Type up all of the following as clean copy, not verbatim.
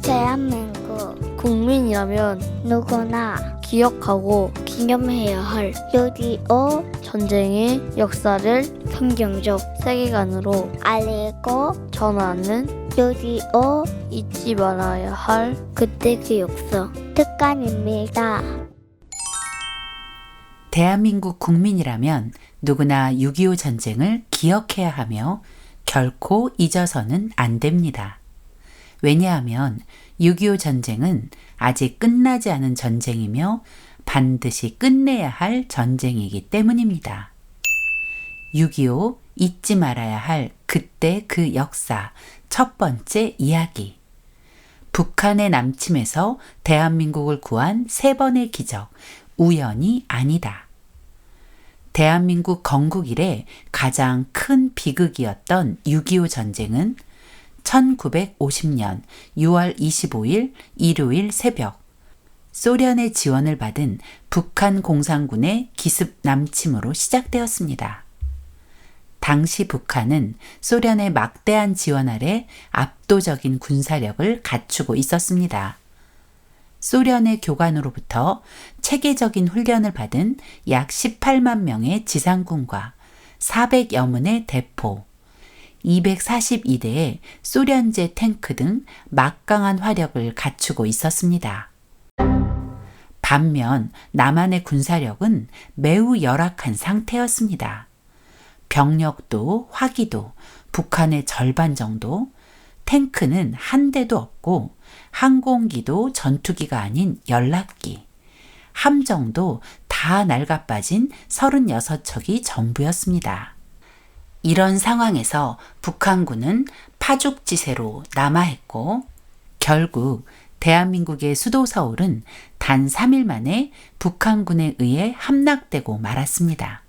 대한민국 국민이라면 누구나 기억하고 기념해야 할 6.25 전쟁의 역사를 성경적 세계관으로 알리고 전하는 6.25 잊지 말아야 할 그때 그 역사 특간입니다. 대한민국 국민이라면 누구나 6.25 전쟁을 기억해야 하며 결코 잊어서는 안 됩니다. 왜냐하면 6.25 전쟁은 아직 끝나지 않은 전쟁이며 반드시 끝내야 할 전쟁이기 때문입니다. 6.25 잊지 말아야 할 그때 그 역사 첫 번째 이야기. 북한의 남침에서 대한민국을 구한 세 번의 기적, 우연이 아니다. 대한민국 건국 이래 가장 큰 비극이었던 6.25 전쟁은 1950년 6월 25일 일요일 새벽 소련의 지원을 받은 북한 공산군의 기습 남침으로 시작되었습니다. 당시 북한은 소련의 막대한 지원 아래 압도적인 군사력을 갖추고 있었습니다. 소련의 교관으로부터 체계적인 훈련을 받은 약 18만 명의 지상군과 400여 문의 대포, 242대의 소련제 탱크 등 막강한 화력을 갖추고 있었습니다. 반면 남한의 군사력은 매우 열악한 상태였습니다. 병력도 화기도 북한의 절반 정도, 탱크는 한 대도 없고 항공기도 전투기가 아닌 연락기, 함정도 다 낡아빠진 36척이 전부였습니다. 이런 상황에서 북한군은 파죽지세로 남하했고 결국 대한민국의 수도 서울은 단 3일 만에 북한군에 의해 함락되고 말았습니다.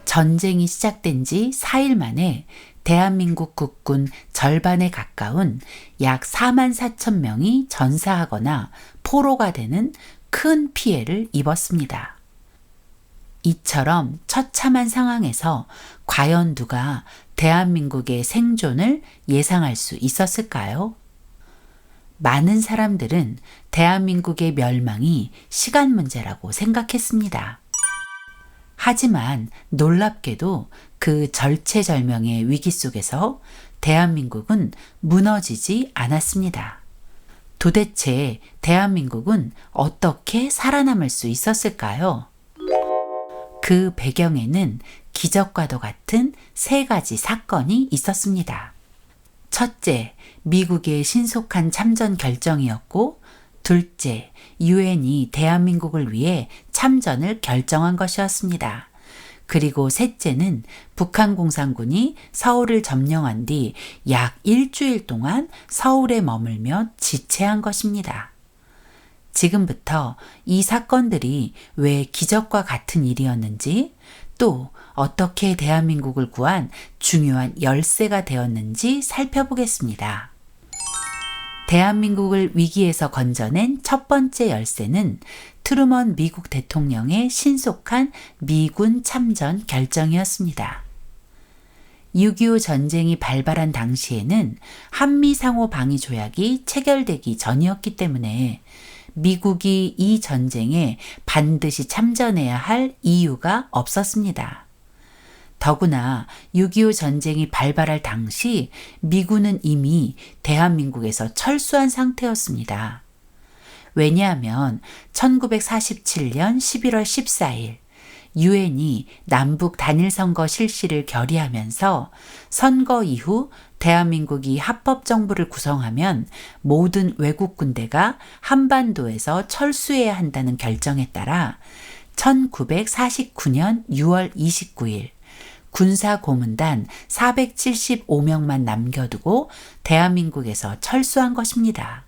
전쟁이 시작된 지 4일 만에 대한민국 국군 절반에 가까운 약 4만 4천 명이 전사하거나 포로가 되는 큰 피해를 입었습니다. 이처럼 처참한 상황에서 과연 누가 대한민국의 생존을 예상할 수 있었을까요? 많은 사람들은 대한민국의 멸망이 시간 문제라고 생각했습니다. 하지만 놀랍게도 그 절체절명의 위기 속에서 대한민국은 무너지지 않았습니다. 도대체 대한민국은 어떻게 살아남을 수 있었을까요? 그 배경에는 기적과도 같은 세 가지 사건이 있었습니다. 첫째, 미국의 신속한 참전 결정이었고, 둘째, 유엔이 대한민국을 위해 참전을 결정한 것이었습니다. 그리고 셋째는 북한 공산군이 서울을 점령한 뒤 약 일주일 동안 서울에 머물며 지체한 것입니다. 지금부터 이 사건들이 왜 기적과 같은 일이었는지, 또 어떻게 대한민국을 구한 중요한 열쇠가 되었는지 살펴보겠습니다. 대한민국을 위기에서 건져낸 첫 번째 열쇠는 트루먼 미국 대통령의 신속한 미군 참전 결정이었습니다. 6.25 전쟁이 발발한 당시에는 한미 상호 방위 조약이 체결되기 전이었기 때문에 미국이 이 전쟁에 반드시 참전해야 할 이유가 없었습니다. 더구나 6.25 전쟁이 발발할 당시 미군은 이미 대한민국에서 철수한 상태였습니다. 왜냐하면 1947년 11월 14일 유엔이 남북 단일선거 실시를 결의하면서 선거 이후 대한민국이 합법정부를 구성하면 모든 외국 군대가 한반도에서 철수해야 한다는 결정에 따라 1949년 6월 29일 군사고문단 475명만 남겨두고 대한민국에서 철수한 것입니다.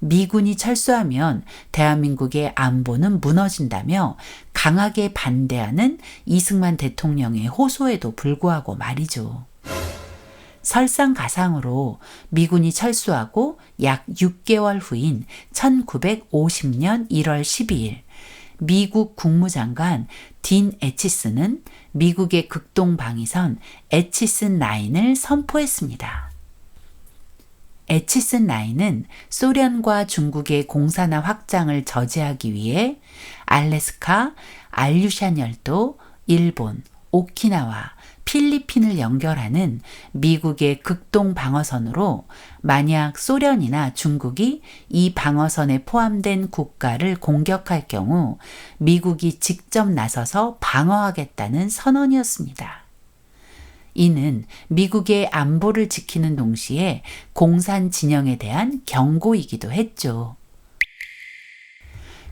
미군이 철수하면 대한민국의 안보는 무너진다며 강하게 반대하는 이승만 대통령의 호소에도 불구하고 말이죠. 설상가상으로 미군이 철수하고 약 6개월 후인 1950년 1월 12일 미국 국무장관 딘 에치스는 미국의 극동 방위선 에치슨 라인을 선포했습니다. 에치슨 라인은 소련과 중국의 공산화 확장을 저지하기 위해 알래스카, 알류샨 열도, 일본, 오키나와, 필리핀을 연결하는 미국의 극동 방어선으로 만약 소련이나 중국이 이 방어선에 포함된 국가를 공격할 경우 미국이 직접 나서서 방어하겠다는 선언이었습니다. 이는 미국의 안보를 지키는 동시에 공산 진영에 대한 경고이기도 했죠.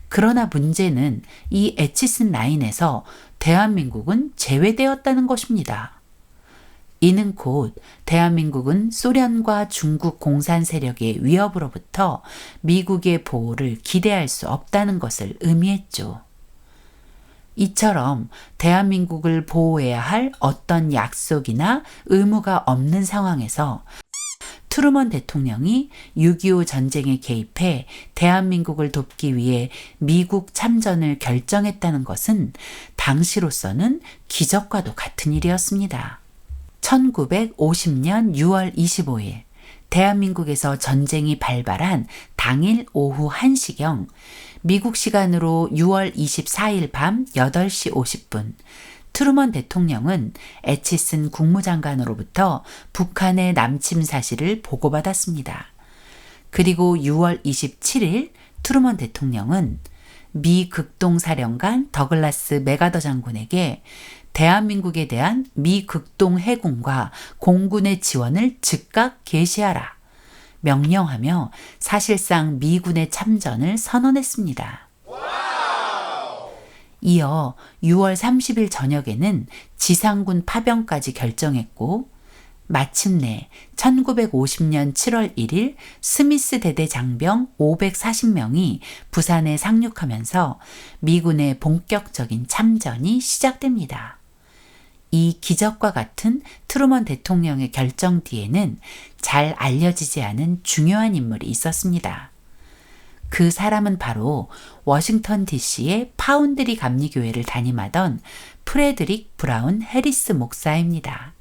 그러나 문제는 이 에치슨 라인에서 대한민국은 제외되었다는 것입니다. 이는 곧 대한민국은 소련과 중국 공산 세력의 위협으로부터 미국의 보호를 기대할 수 없다는 것을 의미했죠. 이처럼 대한민국을 보호해야 할 어떤 약속이나 의무가 없는 상황에서 트루먼 대통령이 6.25 전쟁에 개입해 대한민국을 돕기 위해 미국 참전을 결정했다는 것은 당시로서는 기적과도 같은 일이었습니다. 1950년 6월 25일 대한민국에서 전쟁이 발발한 당일 오후 1시경 미국 시간으로 6월 24일 밤 8시 50분 트루먼 대통령은 에치슨 국무장관으로부터 북한의 남침 사실을 보고받았습니다. 그리고 6월 27일 트루먼 대통령은 미 극동사령관 더글라스 맥아더 장군에게 대한민국에 대한 미 극동 해군과 공군의 지원을 즉각 개시하라 명령하며 사실상 미군의 참전을 선언했습니다. 이어 6월 30일 저녁에는 지상군 파병까지 결정했고 마침내 1950년 7월 1일 스미스 대대 장병 540명이 부산에 상륙하면서 미군의 본격적인 참전이 시작됩니다. 이 기적과 같은 트루먼 대통령의 결정 뒤에는 잘 알려지지 않은 중요한 인물이 있었습니다. 그 사람은 바로 워싱턴 DC의 파운드리 감리교회를 담임하던 프레드릭 브라운 해리스 목사입니다.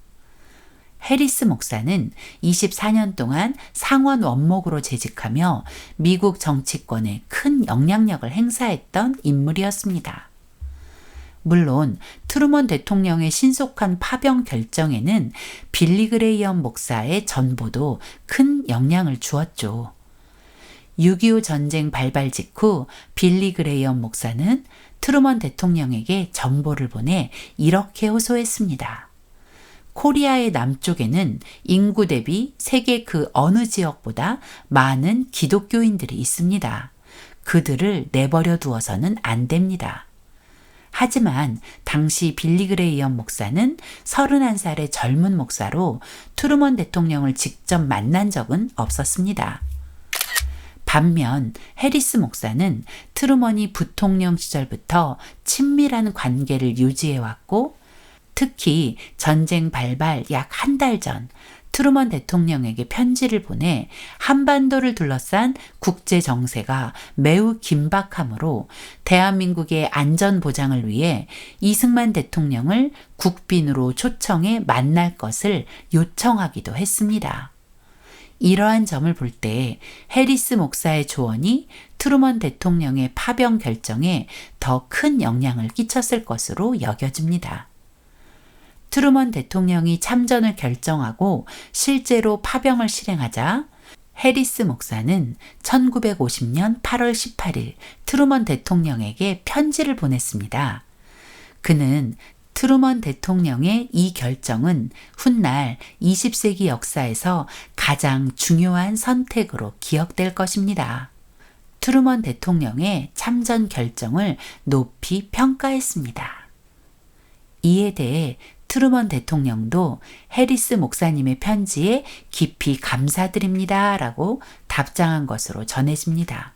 해리스 목사는 24년 동안 상원 원목으로 재직하며 미국 정치권에 큰 영향력을 행사했던 인물이었습니다. 물론 트루먼 대통령의 신속한 파병 결정에는 빌리 그레이엄 목사의 전보도 큰 영향을 주었죠. 6.25 전쟁 발발 직후 빌리 그레이엄 목사는 트루먼 대통령에게 정보를 보내 이렇게 호소했습니다. 코리아의 남쪽에는 인구 대비 세계 그 어느 지역보다 많은 기독교인들이 있습니다. 그들을 내버려 두어서는 안 됩니다. 하지만 당시 빌리 그레이엄 목사는 31살의 젊은 목사로 트루먼 대통령을 직접 만난 적은 없었습니다. 반면 해리스 목사는 트루먼이 부통령 시절부터 친밀한 관계를 유지해왔고 특히 전쟁 발발 약 한 달 전 트루먼 대통령에게 편지를 보내 한반도를 둘러싼 국제 정세가 매우 긴박하므로 대한민국의 안전 보장을 위해 이승만 대통령을 국빈으로 초청해 만날 것을 요청하기도 했습니다. 이러한 점을 볼 때 해리스 목사의 조언이 트루먼 대통령의 파병 결정에 더 큰 영향을 끼쳤을 것으로 여겨집니다. 트루먼 대통령이 참전을 결정하고 실제로 파병을 실행하자 해리스 목사는 1950년 8월 18일 트루먼 대통령에게 편지를 보냈습니다. 그는 트루먼 대통령의 이 결정은 훗날 20세기 역사에서 가장 중요한 선택으로 기억될 것입니다. 트루먼 대통령의 참전 결정을 높이 평가했습니다. 이에 대해 트루먼 대통령도 해리스 목사님의 편지에 깊이 감사드립니다 라고 답장한 것으로 전해집니다.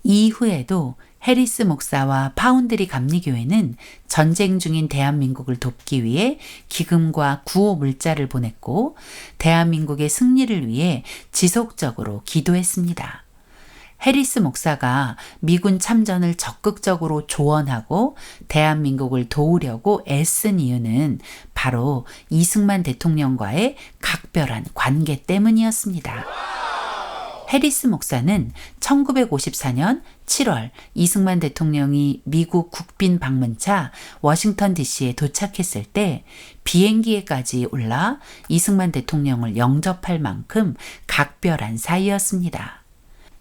이후에도 해리스 목사와 파운드리 감리교회는 전쟁 중인 대한민국을 돕기 위해 기금과 구호 물자를 보냈고 대한민국의 승리를 위해 지속적으로 기도했습니다. 해리스 목사가 미군 참전을 적극적으로 조언하고 대한민국을 도우려고 애쓴 이유는 바로 이승만 대통령과의 각별한 관계 때문이었습니다. 해리스 목사는 1954년 7월 이승만 대통령이 미국 국빈 방문차 워싱턴 DC에 도착했을 때 비행기에까지 올라 이승만 대통령을 영접할 만큼 각별한 사이였습니다.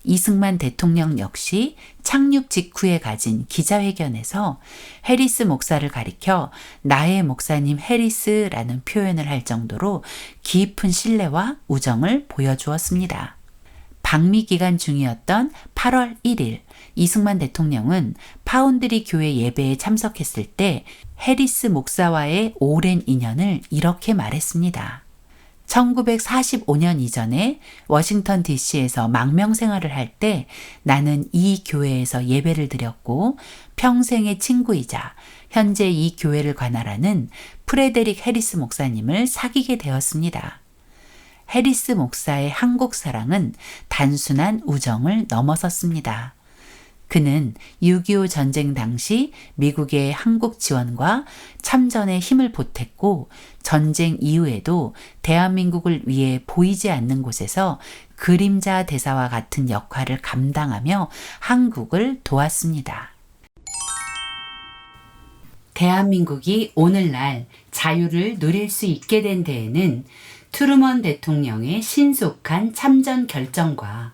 이승만 대통령 역시 착륙 직후에 가진 기자회견에서 해리스 목사를 가리켜 나의 목사님 해리스라는 표현을 할 정도로 깊은 신뢰와 우정을 보여주었습니다. 방미 기간 중이었던 8월 1일 이승만 대통령은 파운드리 교회 예배에 참석했을 때 해리스 목사와의 오랜 인연을 이렇게 말했습니다. 1945년 이전에 워싱턴 DC에서 망명 생활을 할 때 나는 이 교회에서 예배를 드렸고 평생의 친구이자 현재 이 교회를 관할하는 프레데릭 해리스 목사님을 사귀게 되었습니다. 해리스 목사의 한국 사랑은 단순한 우정을 넘어섰습니다. 그는 6.25 전쟁 당시 미국의 한국 지원과 참전에 힘을 보탰고 전쟁 이후에도 대한민국을 위해 보이지 않는 곳에서 그림자 대사와 같은 역할을 감당하며 한국을 도왔습니다. 대한민국이 오늘날 자유를 누릴 수 있게 된 데에는 트루먼 대통령의 신속한 참전 결정과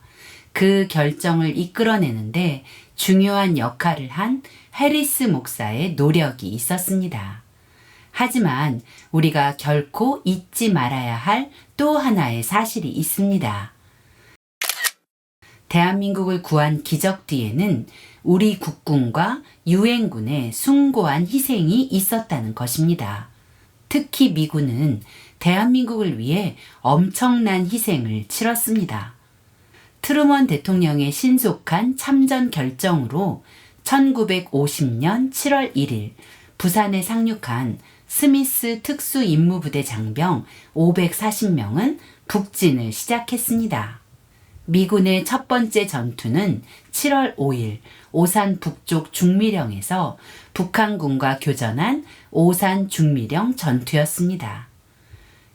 그 결정을 이끌어내는데 중요한 역할을 한 해리스 목사의 노력이 있었습니다. 하지만 우리가 결코 잊지 말아야 할 또 하나의 사실이 있습니다. 대한민국을 구한 기적 뒤에는 우리 국군과 유엔군의 숭고한 희생이 있었다는 것입니다. 특히 미군은 대한민국을 위해 엄청난 희생을 치렀습니다. 트루먼 대통령의 신속한 참전 결정으로 1950년 7월 1일 부산에 상륙한 스미스 특수임무부대 장병 540명은 북진을 시작했습니다. 미군의 첫 번째 전투는 7월 5일 오산 북쪽 중미령에서 북한군과 교전한 오산 중미령 전투였습니다.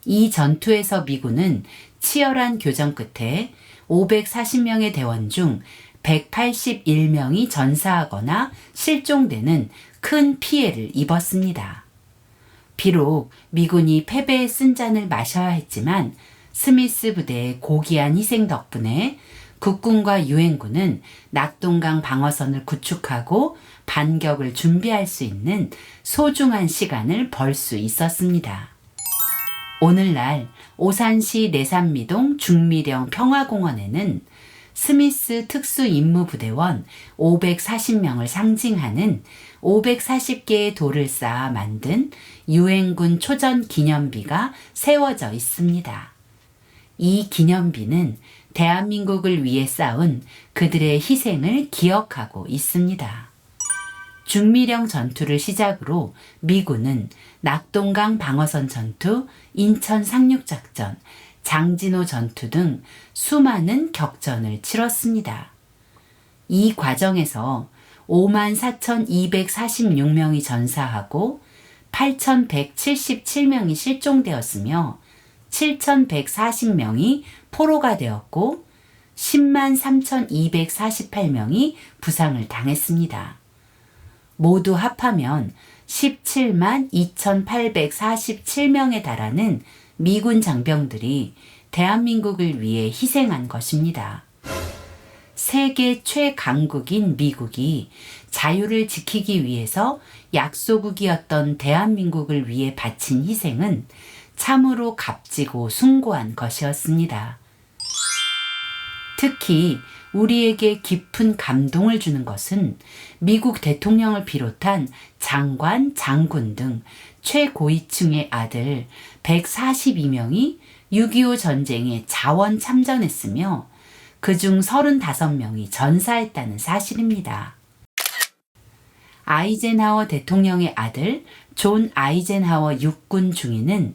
이 전투에서 미군은 치열한 교전 끝에 540명의 대원 중 181명이 전사하거나 실종되는 큰 피해를 입었습니다. 비록 미군이 패배의 쓴잔을 마셔야 했지만 스미스 부대의 고귀한 희생 덕분에 국군과 유엔군은 낙동강 방어선을 구축하고 반격을 준비할 수 있는 소중한 시간을 벌 수 있었습니다. 오늘날 오산시 내산미동 중미령 평화공원에는 스미스 특수임무부대원 540명을 상징하는 540개의 돌을 쌓아 만든 유엔군 초전 기념비가 세워져 있습니다. 이 기념비는 대한민국을 위해 싸운 그들의 희생을 기억하고 있습니다. 중미령 전투를 시작으로 미군은 낙동강 방어선 전투, 인천 상륙작전, 장진호 전투 등 수많은 격전을 치렀습니다. 이 과정에서 54,246명이 전사하고 8,177명이 실종되었으며 7,140명이 포로가 되었고 103,248명이 부상을 당했습니다. 모두 합하면 17만 2,847명에 달하는 미군 장병들이 대한민국을 위해 희생한 것입니다. 세계 최강국인 미국이 자유를 지키기 위해서 약소국이었던 대한민국을 위해 바친 희생은 참으로 값지고 숭고한 것이었습니다. 특히 우리에게 깊은 감동을 주는 것은 미국 대통령을 비롯한 장관, 장군 등 최고위층의 아들 142명이 6.25 전쟁에 자원 참전했으며 그중 35명이 전사했다는 사실입니다. 아이젠하워 대통령의 아들 존 아이젠하워 육군 중위는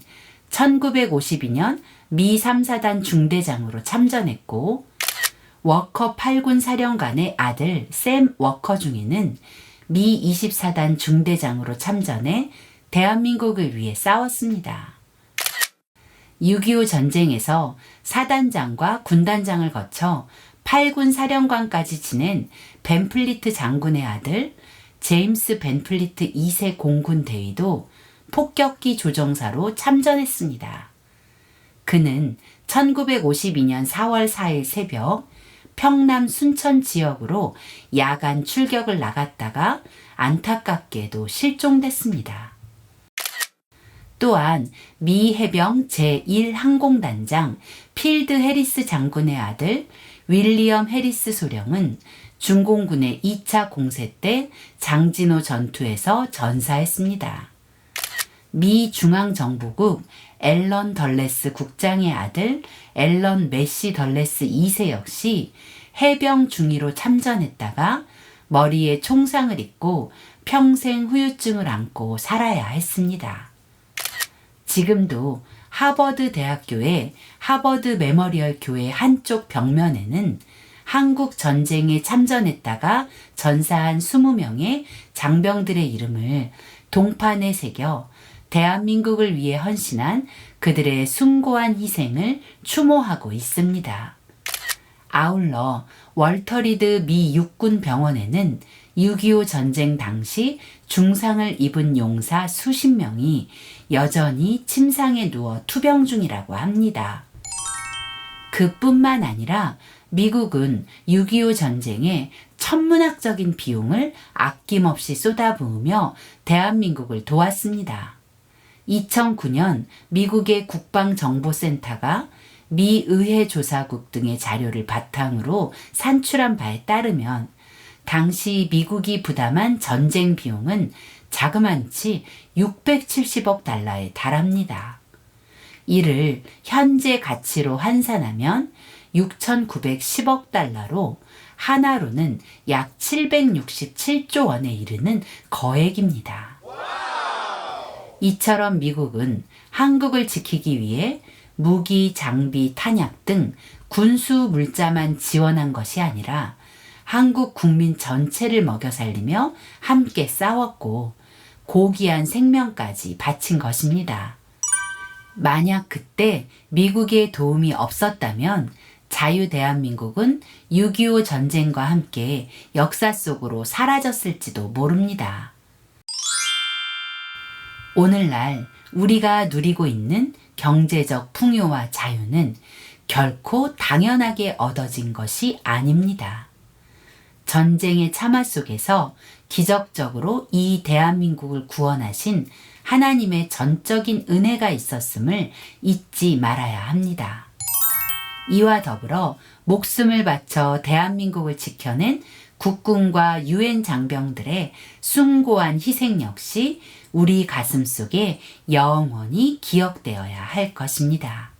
1952년 미 3사단 중대장으로 참전했고 워커 8군 사령관의 아들 샘 워커 중에는 미 24단 중대장으로 참전해 대한민국을 위해 싸웠습니다. 6.25 전쟁에서 사단장과 군단장을 거쳐 8군 사령관까지 지낸 벤플리트 장군의 아들 제임스 벤플리트 2세 공군 대위도 폭격기 조종사로 참전했습니다. 그는 1952년 4월 4일 새벽 평남 순천 지역으로 야간 출격을 나갔다가 안타깝게도 실종됐습니다. 또한 미 해병 제1항공단장 필드 해리스 장군의 아들 윌리엄 해리스 소령은 중공군의 2차 공세 때 장진호 전투에서 전사했습니다. 미 중앙정보국 앨런 덜레스 국장의 아들 앨런 메시 덜레스 2세 역시 해병 중위로 참전했다가 머리에 총상을 입고 평생 후유증을 안고 살아야 했습니다. 지금도 하버드 대학교의 하버드 메모리얼 교회 한쪽 벽면에는 한국 전쟁에 참전했다가 전사한 20명의 장병들의 이름을 동판에 새겨 대한민국을 위해 헌신한 그들의 숭고한 희생을 추모하고 있습니다. 아울러 월터 리드 미 육군 병원에는 6.25 전쟁 당시 중상을 입은 용사 수십 명이 여전히 침상에 누워 투병 중이라고 합니다. 그뿐만 아니라 미국은 6.25 전쟁에 천문학적인 비용을 아낌없이 쏟아부으며 대한민국을 도왔습니다. 2009년 미국의 국방정보센터가 미 의회조사국 등의 자료를 바탕으로 산출한 바에 따르면 당시 미국이 부담한 전쟁 비용은 자그만치 670억 달러에 달합니다. 이를 현재 가치로 환산하면 6,910억 달러로 하나로는 약 767조 원에 이르는 거액입니다. 이처럼 미국은 한국을 지키기 위해 무기, 장비, 탄약 등 군수 물자만 지원한 것이 아니라 한국 국민 전체를 먹여 살리며 함께 싸웠고 고귀한 생명까지 바친 것입니다. 만약 그때 미국의 도움이 없었다면 자유대한민국은 6.25 전쟁과 함께 역사 속으로 사라졌을지도 모릅니다. 오늘날 우리가 누리고 있는 경제적 풍요와 자유는 결코 당연하게 얻어진 것이 아닙니다. 전쟁의 참화 속에서 기적적으로 이 대한민국을 구원하신 하나님의 전적인 은혜가 있었음을 잊지 말아야 합니다. 이와 더불어 목숨을 바쳐 대한민국을 지켜낸 국군과 유엔 장병들의 숭고한 희생 역시 우리 가슴 속에 영원히 기억되어야 할 것입니다.